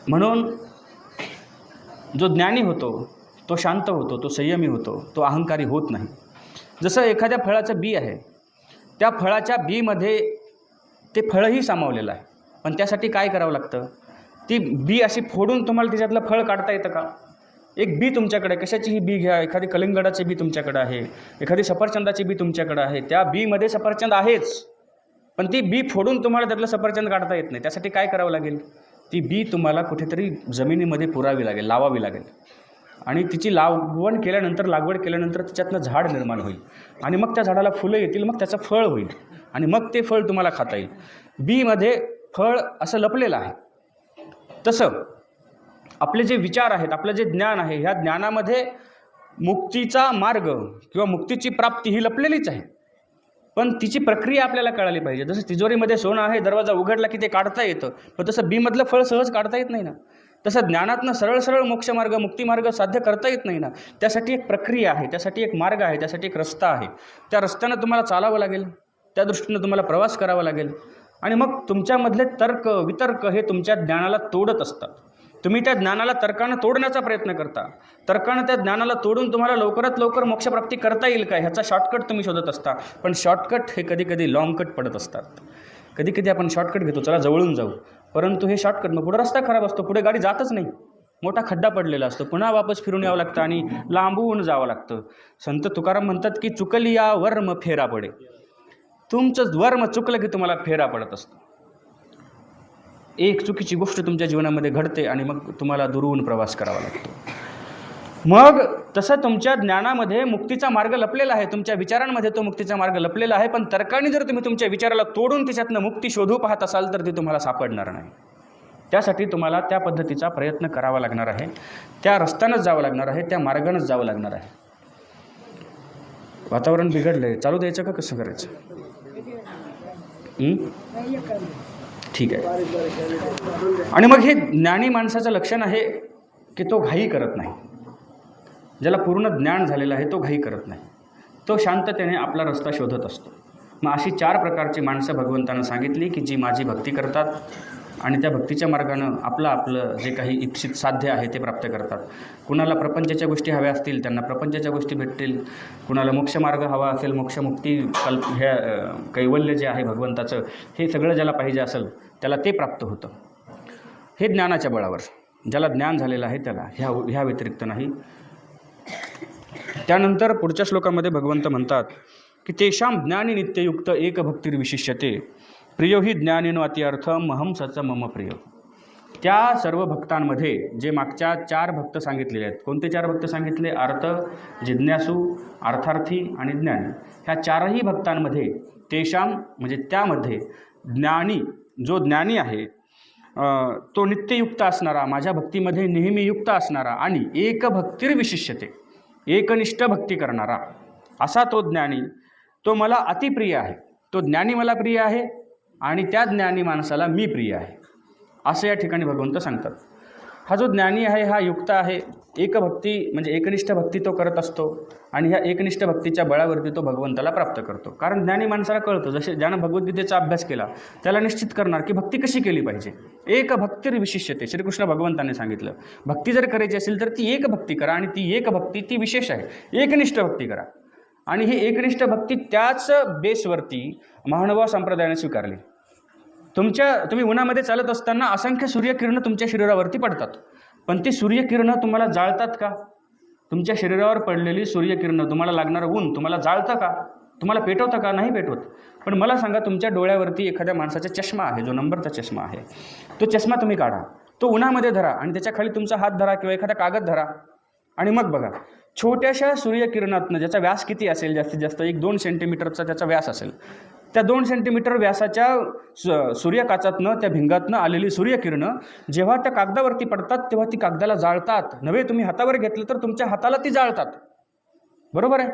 Speaker 1: म्हणून जो ज्ञानी होतो तो शांत होतो, तो संयमी होतो, तो अहंकारी होत नाही. जसं एखाद्या फळाचं बी आहे, त्या फळाच्या बीमध्ये ते फळही सामावलेलं आहे, पण त्यासाठी काय करावं लागतं? ती बी अशी फोडून तुम्हाला त्याच्यातलं फळ काढता येतं का? एक बी तुमच्याकडे, कशाचीही बी घ्या, एखादी कलिंगडाची बी तुमच्याकडे आहे, एखादी सफरचंदाची बी तुमच्याकडे आहे, त्या बीमध्ये सफरचंद आहेच, पण ती बी फोडून तुम्हाला त्यातलं सफरचंद काढता येत नाही. त्यासाठी काय करावं लागेल? ती बी तुम्हाला कुठेतरी जमिनीमध्ये पुरावी लागेल, लावावी लागेल, आणि तिची लागवड केल्यानंतर त्याच्यातनं झाड निर्माण होईल, आणि मग त्या झाडाला फुलं येतील, मग त्याचं फळ होईल, आणि मग ते फळ तुम्हाला खाता येईल. बीमध्ये फळ असं लपलेलं आहे. तसं आपले जे विचार आहेत, आपलं जे ज्ञान आहे, ह्या ज्ञानामध्ये मुक्तीचा मार्ग किंवा मुक्तीची प्राप्ती ही लपलेलीच आहे, पण तिची प्रक्रिया आपल्याला कळाली पाहिजे. जसं तिजोरीमध्ये सोनं आहे, दरवाजा उघडला की ते काढता येतं, पण तसं बीमधलं फळ सहज काढता येत नाही ना. तसं ज्ञानातनं सरळ मोक्षमार्ग, मुक्तिमार्ग साध्य करता येत नाही ना. त्यासाठी एक प्रक्रिया आहे, त्यासाठी एक मार्ग आहे, त्यासाठी एक रस्ता आहे. त्या रस्त्यानं तुम्हाला चालावं लागेल, त्या दृष्टीनं तुम्हाला प्रवास करावा लागेल, आणि मग तुमच्यामधले तर्क वितर्क हे तुमच्या ज्ञानाला तोडत असतात. तुम्ही त्या ज्ञानाला तर्कानं तोडण्याचा प्रयत्न करता. तर्कानं त्या ज्ञानाला तोडून तुम्हाला लवकरात लवकर मोक्षप्राप्ती करता येईल का, ह्याचा शॉर्टकट तुम्ही शोधत असता. पण शॉर्टकट हे कधी लॉंगकट पडत असतात. कधी आपण शॉर्टकट घेतो, चला जवळून जाऊ, परंतु हे शॉर्टकट मग पुढे रस्ता खराब असतो, पुढे गाडी जातच नाही, मोठा खड्डा पडलेला असतो, पुन्हा वापस फिरून यावं लागतं आणि लांबून जावं लागतं. संत तुकाराम म्हणतात की चुकलिया वर्म फेरा पडे. तुमचं वर्म चुकलं की तुम्हाला फेरा पडत असतो. एक चुकीची गोष्ट तुमच्या जीवनामध्ये घडते आणि मग तुम्हाला दुरून प्रवास करावा लागतो. मग तसं तुमच्या ज्ञानामध्ये मुक्तीचा मार्ग लपलेला आहे, तुमच्या विचारांमध्ये तो मुक्तीचा मार्ग लपलेला आहे, पण तर्काने जर तुम्ही तुमच्या विचाराला तोडून त्याच्यातनं मुक्ती शोधू पाहत असाल तर ती तुम्हाला सापडणार नाही. त्यासाठी तुम्हाला त्या पद्धतीचा प्रयत्न करावा लागणार आहे, त्या रस्त्यानंच जावं लागणार आहे, त्या मार्गानंच जावं लागणार आहे. वातावरण बिघडलं आहे, चालू द्यायचं का कसं करायचं? ठीक आहे. आणि मग हे ज्ञानी माणसाचं लक्षण आहे की तो घाई करत नाही. ज्याला पूर्ण ज्ञान झालेलं आहे तो घाई करत नाही, तो शांततेने आपला रस्ता शोधत असतो. मग अशी 4 प्रकारची माणसं भगवंतानं सांगितली की जी माझी भक्ती करतात आणि त्या भक्तीच्या मार्गानं आपलं जे काही इच्छित साध्य आहे ते प्राप्त करतात. कुणाला प्रपंचाच्या गोष्टी हव्या असतील त्यांना प्रपंचाच्या गोष्टी भेटतील, कुणाला मोक्षमार्ग हवा असेल, मोक्षमुक्ती कैवल्य जे आहे भगवंताचं हे सगळं ज्याला पाहिजे असेल त्याला ते प्राप्त होतं, हे ज्ञानाच्या बळावर. ज्याला ज्ञान झालेलं आहे त्याला, ह्या व्यतिरिक्त नाही. त्यानंतर पुढच्या श्लोकामध्ये भगवंत म्हणतात की तेषां ज्ञानी नित्ययुक्त एक भक्तिर्विशिष्यते प्रियो ही ज्ञानेनो अत्यर्थम महंसच मम प्रिय. त्या सर्व भक्तांमध्ये जे मागच्या 4 भक्त सांगितलेले आहेत, कोणते 4 भक्त सांगितले? अर्थ, जिज्ञासू, अर्थार्थी आणि ज्ञानी. ह्या 4ही भक्तांमध्ये तेषां म्हणजे त्यामध्ये ज्ञानी, जो ज्ञानी आहे तो नित्ययुक्त असणारा, माझ्या भक्तीमध्ये नेहमी युक्त असणारा आणि एक भक्तिर्विशिष्यते, एकनिष्ठ भक्ती करणारा असा तो ज्ञानी, तो मला अतिप्रिय आहे. तो ज्ञानी मला प्रिय आहे आणि त्या ज्ञानी माणसाला मी प्रिय आहे, असं या ठिकाणी भगवंत सांगतात. हा जो ज्ञानी आहे हा युक्त आहे, एकभक्ती म्हणजे एकनिष्ठ भक्ती तो करत असतो आणि ह्या एकनिष्ठ भक्तीच्या बळावरती तो भगवंताला प्राप्त करतो. कारण ज्ञानी माणसाला कळतं, जसे ज्यानं भगवद्गीतेचा अभ्यास केला त्याला निश्चित करणार की भक्ती कशी केली पाहिजे. एक भक्तीर विशिष्यते, श्रीकृष्ण भगवंताने सांगितलं, भक्ती जर करायची असेल तर ती एक भक्ती करा आणि ती एक भक्ती ती विशेष आहे, एकनिष्ठ भक्ती करा. आणि ही एकनिष्ठ भक्ती त्याच बेसवरती महानुभाव संप्रदायाने स्वीकारली. तुम्ही उन्हामध्ये चालत असताना असंख्य सूर्यकिरणं तुमच्या शरीरावरती पडतात, पण ती सूर्यकिरणं तुम्हाला जाळतात का? तुमच्या शरीरावर पडलेली सूर्यकिरणं, तुम्हाला लागणारं ऊन तुम्हाला जाळतं का? तुम्हाला पेटवतं का? नाही पेटवत. पण मला सांगा, तुमच्या डोळ्यावरती एखाद्या माणसाचा चष्मा आहे, जो नंबरचा चष्मा आहे, तो चष्मा तुम्ही काढा, तो उन्हामध्ये धरा आणि त्याच्या खाली तुमचा हात धरा किंवा एखादा कागद धरा आणि मग बघा, छोट्याशा सूर्यकिरणातनं, ज्याचा व्यास किती असेल, जास्तीत जास्त 1-2 सेंटीमीटरचा त्याचा व्यास असेल, त्या 2 सेंटीमीटर व्यासाच्या सूर्यकाचातनं, त्या भिंगातनं आलेली सूर्यकिरणं जेव्हा त्या कागदावरती पडतात तेव्हा ती कागदाला जाळतात. नव्हे, तुम्ही हातावर घेतलं तर तुमच्या हाताला ती जाळतात. बरोबर आहे?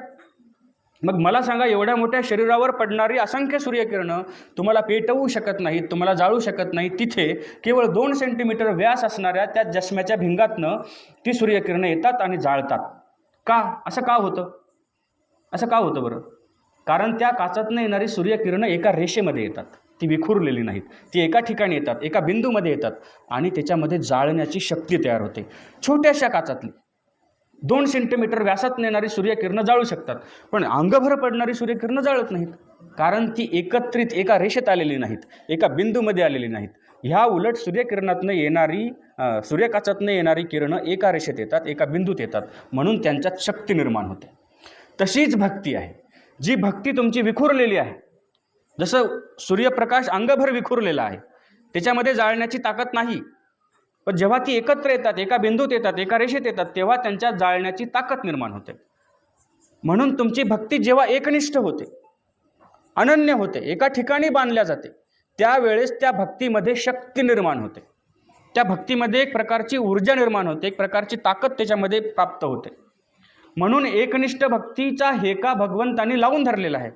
Speaker 1: मग मला सांगा, एवढ्या मोठ्या शरीरावर पडणारी असंख्य सूर्यकिरणं तुम्हाला पेटवू शकत नाहीत, तुम्हाला जाळू शकत नाहीत. तिथे केवळ 2 सेंटीमीटर व्यास असणाऱ्या त्या चष्म्याच्या भिंगातनं ती सूर्यकिरणं येतात आणि जाळतात. का? असं का होतं? असं का होतं बरं? कारण त्या काचातनं येणारी सूर्यकिरणं एका रेषेमध्ये येतात, ती विखुरलेली नाहीत, ती एका ठिकाणी येतात, एका बिंदूमध्ये येतात आणि त्याच्यामध्ये जाळण्याची शक्ती तयार होते. छोट्याशा काचातली 2 सेंटीमीटर व्यासात येणारी सूर्यकिरणं जाळू शकतात, पण अंगभर पडणारी सूर्यकिरणं जाळत नाहीत, कारण ती एकत्रित एका रेषेत आलेली नाहीत, एका बिंदूमध्ये आलेली नाहीत. ह्या उलट सूर्यकाचातनं येणारी किरणं एका रेषेत येतात, एका बिंदूत येतात, म्हणून त्यांच्यात शक्ती निर्माण होते. तशीच भक्ती आहे, जी भक्ती तुमची विखुरलेली आहे. जसं सूर्यप्रकाश अंगभर विखुरलेला आहे, त्याच्यामध्ये जाळण्याची ताकद नाही, पण जेव्हा ती एकत्र येतात, एका बिंदूत येतात, एका रेषेत येतात, तेव्हा त्यांच्यात जाळण्याची ताकद निर्माण होते. म्हणून तुमची भक्ती जेव्हा एकनिष्ठ होते, अनन्य होते, एका ठिकाणी बांधल्या जाते, त्यावेळेस त्या भक्तीमध्ये शक्ती निर्माण होते. त्या भक्तीमध्ये एक प्रकारची ऊर्जा निर्माण होते, एक प्रकारची ताकद त्याच्यामध्ये प्राप्त होते. म्हणून एकनिष्ठ भक्तीचा हेका भगवंतांनी लावून धरलेला आहे.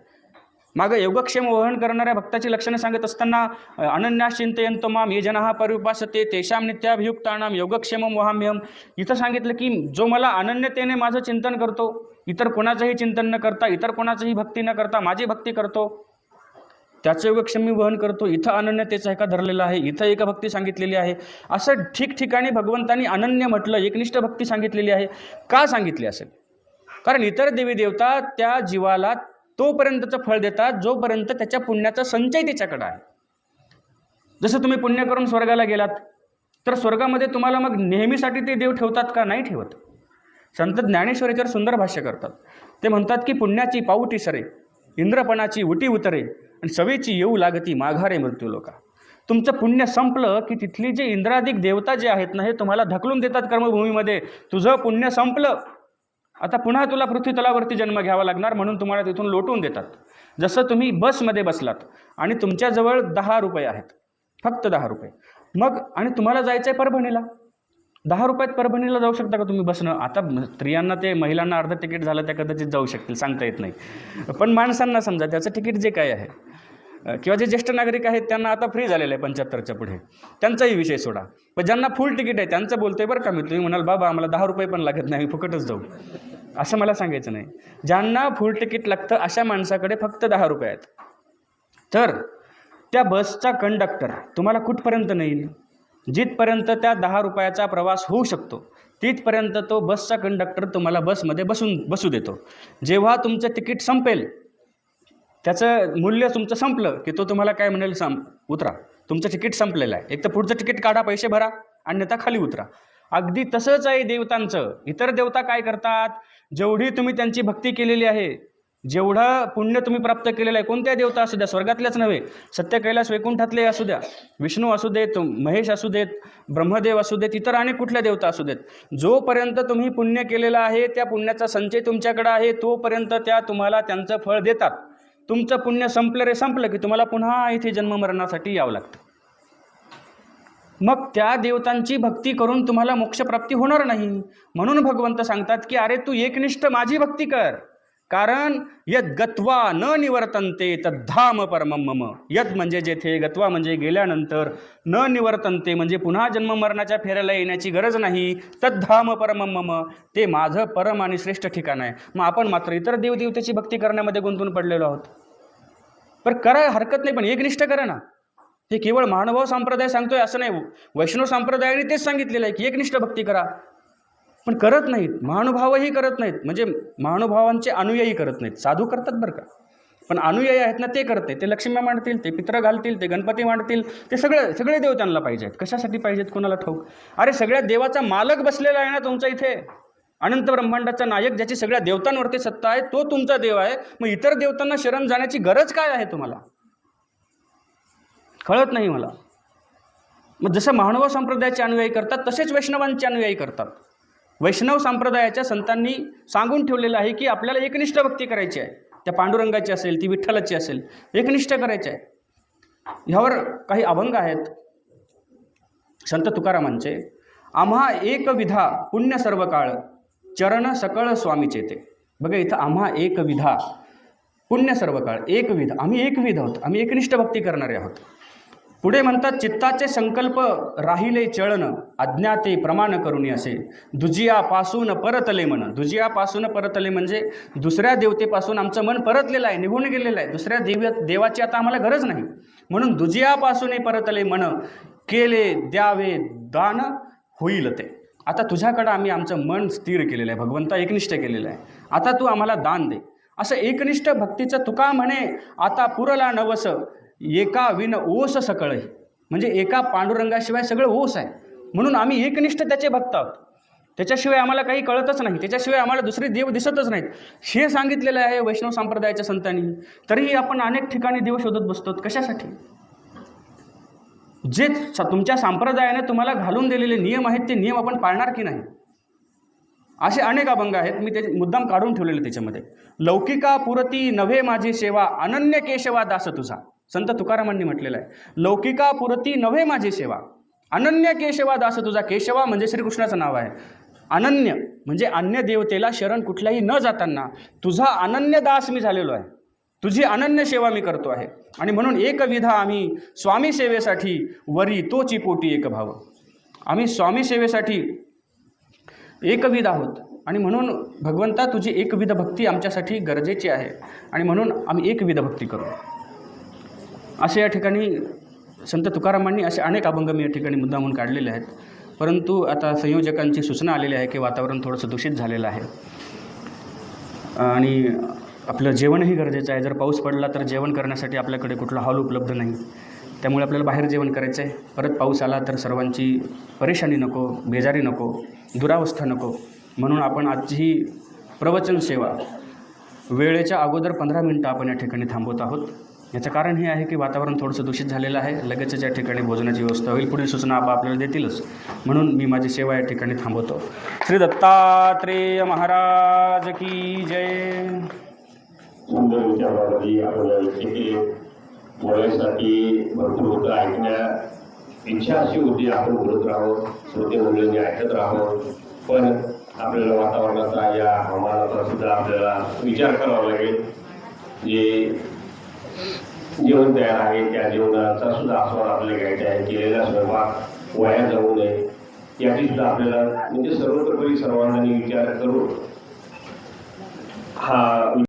Speaker 1: मागं योगक्षेम वहन करणाऱ्या भक्ताची लक्षणं सांगत असताना अनन्या चिंतयन्तो माम ये जनाः पर्युपासते तेषां नित्याभियुक्तानां योगक्षेमं वहाम्यहम्, इथं सांगितलं की जो मला अनन्यतेने माझं चिंतन करतो, इतर कोणाचंही चिंतन न करता, इतर कोणाचंही भक्ती न करता माझी भक्ती करतो, त्याचं योगक्षेम मी वहन करतो. इथं अनन्यतेचा हेका धरलेला आहे, इथं एक भक्ती सांगितलेली आहे. असं ठिकठिकाणी भगवंतांनी अनन्य म्हटलं, एकनिष्ठ भक्ती सांगितलेली आहे. का सांगितली असेल? कारण इतर देवी देवता त्या जीवाला तोपर्यंतचं फळ देतात जोपर्यंत त्याच्या पुण्याचा संचय त्याच्याकडे आहे. जसं तुम्ही पुण्य करून स्वर्गाला गेलात तर स्वर्गामध्ये तुम्हाला मग नेहमीसाठी ते देव ठेवतात का? नाही ठेवत. संत ज्ञानेश्वर याच्यावर सुंदर भाष्य करतात. ते म्हणतात की पुण्याची पाऊटी सरे, इंद्रपणाची उटी उतरे आणि सवेची येऊ लागती माघारे मृत्यू लोका. तुमचं पुण्य संपलं की तिथली जे इंद्रादिक देवता जे आहेत ना, हे तुम्हाला ढकलून देतात कर्मभूमीमध्ये. तुझं पुण्य संपलं, आता पुन्हा तुला पृथ्वी तलावरती जन्म घ्यावा लागणार, म्हणून तुम्हाला तिथून लोटून देतात. जसं तुम्ही बसमध्ये बसलात आणि तुमच्याजवळ 10 रुपये आहेत, फक्त 10 रुपये, मग आणि तुम्हाला जायचं आहे परभणीला. 10 रुपयात परभणीला जाऊ शकता का तुम्ही बसणं? आता स्त्रियांना ते महिलांना अर्ध तिकीट झालं त्या कदाचित जाऊ शकतील, सांगता येत नाही. पण माणसांना समजा त्याचं तिकीट जे काय आहे, किंवा जे ज्येष्ठ नागरिक आहेत त्यांना आता फ्री झालेलं आहे 75च्या पुढे, त्यांचाही विषय सोडा. पण ज्यांना फुल तिकीट आहे त्यांचं बोलतोय बरं का मी. तुम्ही म्हणाल बाबा आम्हाला 10 रुपये पण लागत नाही, आम्ही फुकटच जाऊ, असं मला सांगायचं नाही. ज्यांना फुल तिकीट लागतं अशा माणसाकडे फक्त 10 रुपये आहेत. तर त्या बसचा कंडक्टर तुम्हाला कुठपर्यंत नेईल? जिथपर्यंत त्या 10 रुपयाचा प्रवास होऊ शकतो तिथपर्यंत तो बसचा कंडक्टर तुम्हाला बसमध्ये बसू देतो. जेव्हा तुमचं तिकीट संपेल, त्याचं मूल्य तुमचं संपलं की तो तुम्हाला काय म्हणेल, उतरा, तुमचं तिकीट संपलेलं आहे, एक तर पुढचं तिकीट काढा, पैसे भरा, अन्यथा खाली उतरा. अगदी तसंच आहे देवतांचं. इतर देवता काय करतात? जेवढी तुम्ही त्यांची भक्ती केलेली आहे, जेवढं पुण्य तुम्ही प्राप्त केलेलं आहे, कोणत्या देवता असू द्या, स्वर्गातल्याच नव्हे, सत्य कैलास वैकुंठातले असू द्या, विष्णू असू देत, महेश असू देत, ब्रह्मदेव असू देत, इतर अनेक कुठल्या देवता असू देत, जोपर्यंत तुम्ही पुण्य केलेलं आहे, त्या पुण्याचा संचय तुमच्याकडे आहे, तोपर्यंत त्या तुम्हाला त्यांचं फळ देतात. तुमचं पुण्य संपलं की तुम्हाला पुन्हा इथे जन्ममरणासाठी यावं लागतं. मग त्या देवतांची भक्ती करून तुम्हाला मोक्षप्राप्ती होणार नाही. म्हणून भगवंत सांगतात की अरे तू एकनिष्ठ माझी भक्ती कर, कारण यद गत्वा न निवर्तन्ते तद्धाम परमं मम. यद म्हणजे जेथे, गत्वा म्हणजे गेल्यानंतर, न निवर्तन्ते म्हणजे पुन्हा जन्म मरणाच्या फेऱ्याला येण्याची गरज नाही, तद्धाम परमं मम, ते माझं परम आणि श्रेष्ठ ठिकाण आहे. मग आपण मात्र इतर देवदेवतेची भक्ती करण्यामध्ये गुंतून पडलेलो आहोत. पण करा, हरकत नाही, पण एकनिष्ठ करा ना. हे केवळ महानुभाव संप्रदाय सांगतोय असं नाही. वैष्णव संप्रदायाने तेच सांगितलेलं आहे की एकनिष्ठ भक्ती करा, पण करत नाहीत. महानुभावही करत नाहीत, म्हणजे महानुभावांचे अनुयायी करत नाहीत. साधू करतात बरं का, पण अनुयायी आहेत ना ते करत नाहीत. ते लक्ष्मी मांडतील, ते पित्र घालतील, ते गणपती मांडतील, ते सगळे देव त्यांना पाहिजेत. कशासाठी पाहिजेत कोणाला ठाऊक. अरे सगळ्या देवाचा मालक बसलेला आहे ना तुमचा इथे. अनंत ब्रह्मांडाचा नायक, ज्याची सगळ्या देवतांवरती सत्ता आहे, तो तुमचा देव आहे. मग इतर देवतांना शरण जाण्याची गरज काय आहे तुम्हाला? कळत नाही मला. मग जसं महानुभाव संप्रदायाचे अनुयायी करतात तसेच वैष्णवांचे अनुयायी करतात. वैष्णव संप्रदायाच्या संतांनी सांगून ठेवलेलं आहे की आपल्याला एकनिष्ठ भक्ती करायची आहे. त्या पांडुरंगाची असेल, ती विठ्ठलाची असेल, एकनिष्ठ करायची आहे. ह्यावर काही अभंग आहेत संत तुकारामांचे. आम्हा एक विधा पुण्य सर्व काळ, चरण सकळ स्वामीचे ते. बघा इथं आम्हा एक विधा पुण्य सर्व काळ, एकविध. आम्ही एकविध आहोत, आम्ही एकनिष्ठ भक्ती करणारे आहोत. पुढे म्हणतात चित्ताचे संकल्प राहिले चळण, अज्ञाते प्रमाण करुणी असे, दुजियापासून परतले मन. दुजियापासून परतले म्हणजे दुसऱ्या देवतेपासून आमचं मन परतलेलं आहे, निघून गेलेलं आहे. दुसऱ्या देवाची आता आम्हाला गरज नाही, म्हणून दुजियापासून परतले मन, केले द्यावे दान होईल ते. आता तुझ्याकडं आम्ही आमचं मन स्थिर केलेलं आहे, भगवंता एकनिष्ठ केलेलं आहे, आता तू आम्हाला दान दे. असं एकनिष्ठ भक्तीचं तुका म्हणे आता पुरला नवस, एका विन ओस सकळही. म्हणजे एका पांडुरंगाशिवाय सगळं ओस आहे, म्हणून आम्ही एकनिष्ठ त्याचे भक्त आहोत. त्याच्याशिवाय आम्हाला काही कळतच नाही, त्याच्याशिवाय आम्हाला दुसरे देव दिसतच नाहीत. हे सांगितलेलं आहे वैष्णव संप्रदायाच्या संतांनी. तरीही आपण अनेक ठिकाणी देव शोधत बसतो. कशासाठी? जे तुमच्या संप्रदायाने तुम्हाला घालून दिलेले नियम आहेत ते नियम आपण पाळणार की नाही. असे अनेक अभंग आहेत, मी ते मुद्दाम काढून ठेवलेले त्याच्यामध्ये. लौकिका पुरती नव्हे माझी सेवा, अनन्य केशवा दास तुझा. संत तुकारामांनी म्हटलेलं आहे, लौकिका पुरती नव्हे माझी सेवा, अनन्य केशवा दास तुझा. केशवा म्हणजे श्रीकृष्णाचं नाव आहे. अनन्य म्हणजे अन्य देवतेला शरण कुठल्याही न जाताना तुझा अनन्य दास मी झालेलो आहे, तुझी अनन्य सेवा मी करतो आहे. आणि म्हणून एकविधा आम्ही स्वामी सेवेसाठी, वरी तोची पोटी एक भाव. आम्ही स्वामी सेवेसाठी एकविध आहोत, आणि म्हणून भगवंता तुझी एकविध भक्ती आमच्यासाठी गरजेची आहे, आणि म्हणून आम्ही एकविध भक्ती करू. असे या ठिकाणी संत तुकारामांनी असे अनेक अभंग मी या ठिकाणी मुद्दामून काढलेले आहेत. परंतु आता संयोजकांची सूचना आलेली आहे की वातावरण थोडंसं दूषित झालेलं आहे आणि आपलं जेवणही गरजेचं आहे. जर पाऊस पडला तर जेवण करण्यासाठी आपल्याकडे कुठला हॉल उपलब्ध नाही, त्यामुळे आपल्याला बाहेर जेवण करायचं आहे. परत पाऊस आला तर सर्वांची परेशानी नको, बेजारी नको, दुरावस्था नको, म्हणून आपण आजची प्रवचन सेवा वेळेच्या अगोदर 15 मिनटं आपण या ठिकाणी थांबवत आहोत. याचं कारण हे आहे की वातावरण थोडंसं दूषित झालेलं आहे. लगेचच या ठिकाणी भोजनाची व्यवस्था होईल, पुढील सूचना आपल्याला देतीलच, म्हणून मी माझी सेवा या ठिकाणी थांबवतो. श्री दत्तात्रेय महाराज की जय.
Speaker 2: सुंदर विचारावरती आपल्याला बोलायसाठी भरपूर होतं, ऐकण्या इच्छा अशी होती आपण बोलत राहावं, श्रोते मंडळींनी ऐकत राहावं. पण आपल्याला वातावरणाचा या हवामानाचा सुद्धा आपल्याला विचार करावा लागेल. जे जेवण तयार आहे त्या जेवणाचा सुद्धा आस्वाद आपल्याला घ्यायचा आहे. केलेला स्वयंपाक वाया जाऊ नये याची सुद्धा आपल्याला म्हणजे सर्वतोपरी सर्वांनी विचार करून हा